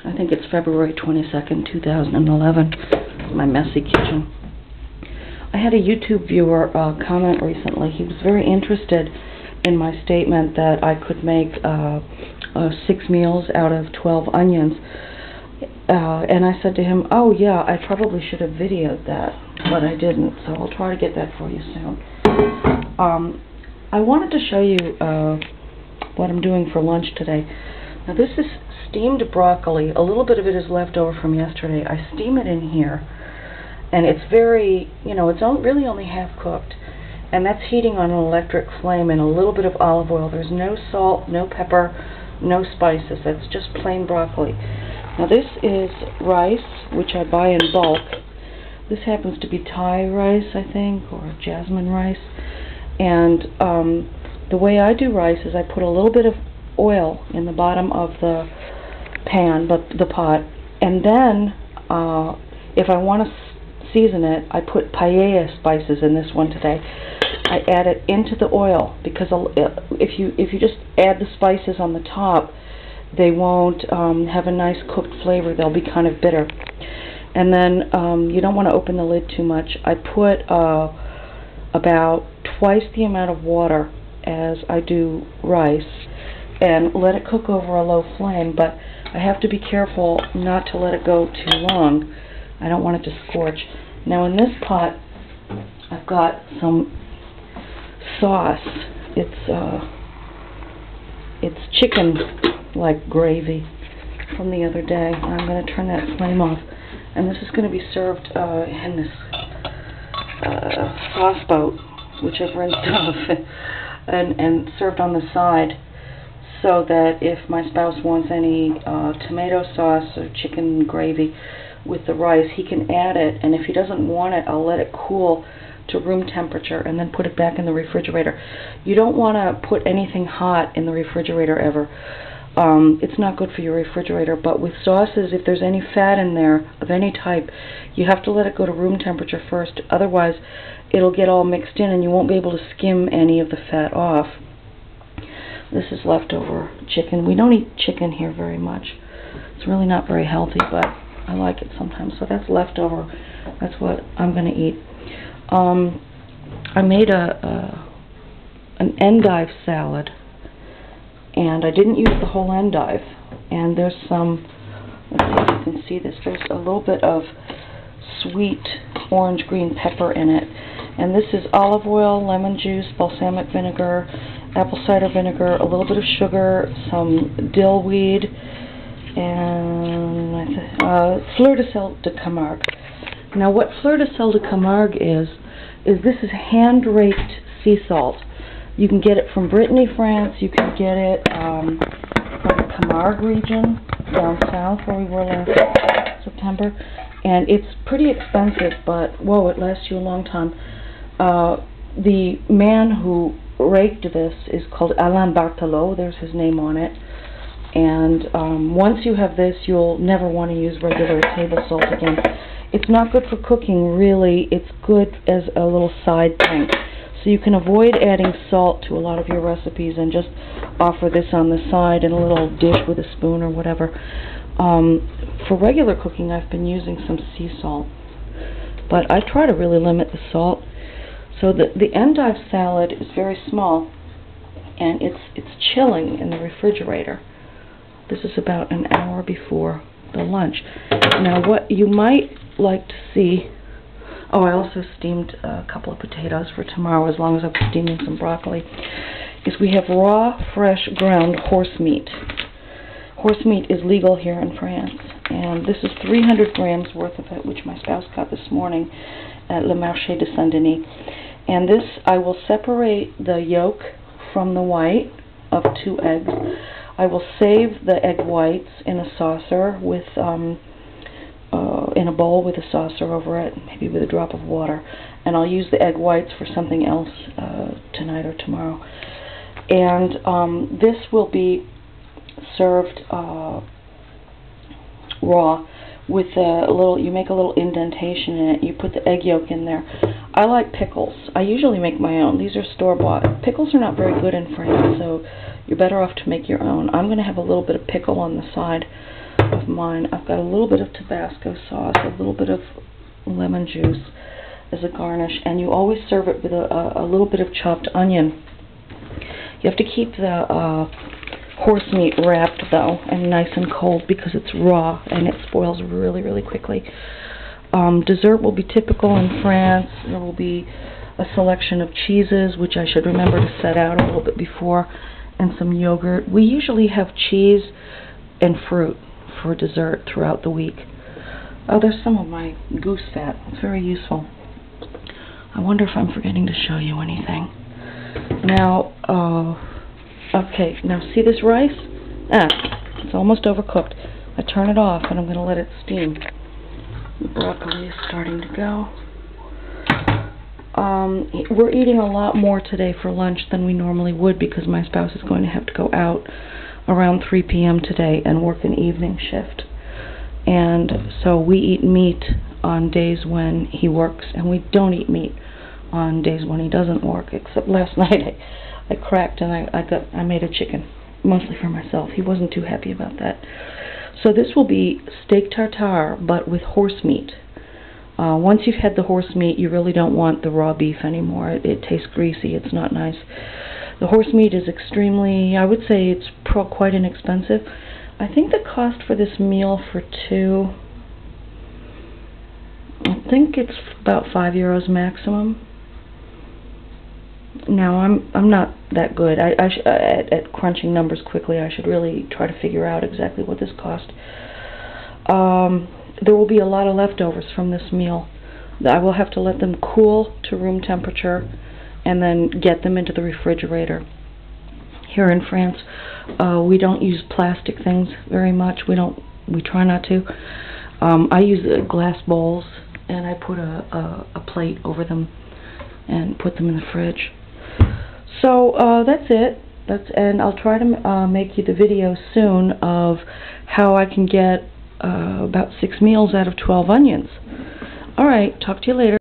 I think it's February 22nd, 2011. My messy kitchen. I had a YouTube viewer comment recently. He was very interested in my statement that I could make 6 meals out of 12 onions. And I said to him, oh yeah, I probably should have videoed that, but I didn't, so I'll try to get that for you soon. I wanted to show you what I'm doing for lunch today. Now this is steamed broccoli. A little bit of it is left over from yesterday. I steam it in here, and it's very, it's really only half cooked, and that's heating on an electric flame and a little bit of olive oil. There's no salt, no pepper, no spices. That's just plain broccoli. Now this is rice, which I buy in bulk. This happens to be Thai rice, I think, or jasmine rice. And the way I do rice is I put a little bit of oil in the bottom of the pan, the pot, and then if I want to season it, I put paella spices in this one today. I add it into the oil because if you just add the spices on the top, they won't have a nice cooked flavor. They'll be kind of bitter. And then you don't want to open the lid too much. I put about twice the amount of water as I do rice and let it cook over a low flame, but I have to be careful not to let it go too long. I don't want it to scorch. Now in this pot I've got some sauce. It's chicken like gravy from the other day. I'm going to turn that flame off, and this is going to be served in this sauce boat, which I've rinsed off and served on the side, so that if my spouse wants any tomato sauce or chicken gravy with the rice, he can add it, and if he doesn't want it, I'll let it cool to room temperature and then put it back in the refrigerator. You don't want to put anything hot in the refrigerator ever. It's not good for your refrigerator, but with sauces, if there's any fat in there of any type, you have to let it go to room temperature first. Otherwise, it'll get all mixed in and you won't be able to skim any of the fat off. This is leftover chicken. We don't eat chicken here very much. It's really not very healthy, but I like it sometimes. So that's leftover. That's what I'm going to eat. I made an endive salad, and I didn't use the whole endive. And there's some, let's see if you can see this, there's a little bit of sweet orange green pepper in it. And this is olive oil, lemon juice, balsamic vinegar, apple cider vinegar, a little bit of sugar, some dill weed, and fleur de sel de Camargue. Now what fleur de sel de Camargue is this is hand-raked sea salt. You can get it from Brittany, France. You can get it from the Camargue region down south where we were last September. And it's pretty expensive, but whoa, it lasts you a long time. The man who raked this is called Alain Barthelot. There's his name on it. And once you have this, you'll never want to use regular table salt again. It's not good for cooking, really. It's good as a little side thing. So you can avoid adding salt to a lot of your recipes and just offer this on the side in a little dish with a spoon or whatever. For regular cooking, I've been using some sea salt. But I try to really limit the salt. So the endive salad is very small, and it's chilling in the refrigerator. This is about an hour before the lunch. Now what you might like to see, oh, I also steamed a couple of potatoes for tomorrow as long as I'm steaming some broccoli, is we have raw, fresh, ground horse meat. Horse meat is legal here in France, and this is 300 grams worth of it, which my spouse got this morning at Le Marché de Saint-Denis. And this, I will separate the yolk from the white of 2 eggs. I will save the egg whites in a saucer with, in a bowl with a saucer over it, maybe with a drop of water. And I'll use the egg whites for something else tonight or tomorrow. And this will be served raw with a little, you make a little indentation in it. You put the egg yolk in there. I like pickles. I usually make my own. These are store-bought. Pickles are not very good in France, so you're better off to make your own. I'm going to have a little bit of pickle on the side of mine. I've got a little bit of Tabasco sauce, a little bit of lemon juice as a garnish, and you always serve it with a little bit of chopped onion. You have to keep the horse meat wrapped, though, and nice and cold because it's raw and it spoils really, really quickly. Dessert will be typical in France. There will be a selection of cheeses, which I should remember to set out a little bit before, and some yogurt. We usually have cheese and fruit for dessert throughout the week. Oh, there's some of my goose fat. It's very useful. I wonder if I'm forgetting to show you anything. Now, okay, now see this rice? It's almost overcooked. I turn it off and I'm going to let it steam. The broccoli is starting to go. We're eating a lot more today for lunch than we normally would because my spouse is going to have to go out around 3 p.m. today and work an evening shift. And so we eat meat on days when he works, and we don't eat meat on days when he doesn't work, except last night I cracked and I made a chicken, mostly for myself. He wasn't too happy about that. So this will be steak tartare, but with horse meat. Once you've had the horse meat, you really don't want the raw beef anymore. It tastes greasy. It's not nice. The horse meat is extremely, I would say it's quite inexpensive. I think the cost for this meal for two, I think it's about €5 maximum. Now, I'm not that good at crunching numbers quickly. I should really try to figure out exactly what this cost. There will be a lot of leftovers from this meal. I will have to let them cool to room temperature and then get them into the refrigerator. Here in France, we don't use plastic things very much. We try not to. I use glass bowls, and I put a plate over them and put them in the fridge. So that's it. And I'll try to make you the video soon of how I can get about 6 meals out of 12 onions. Alright, talk to you later.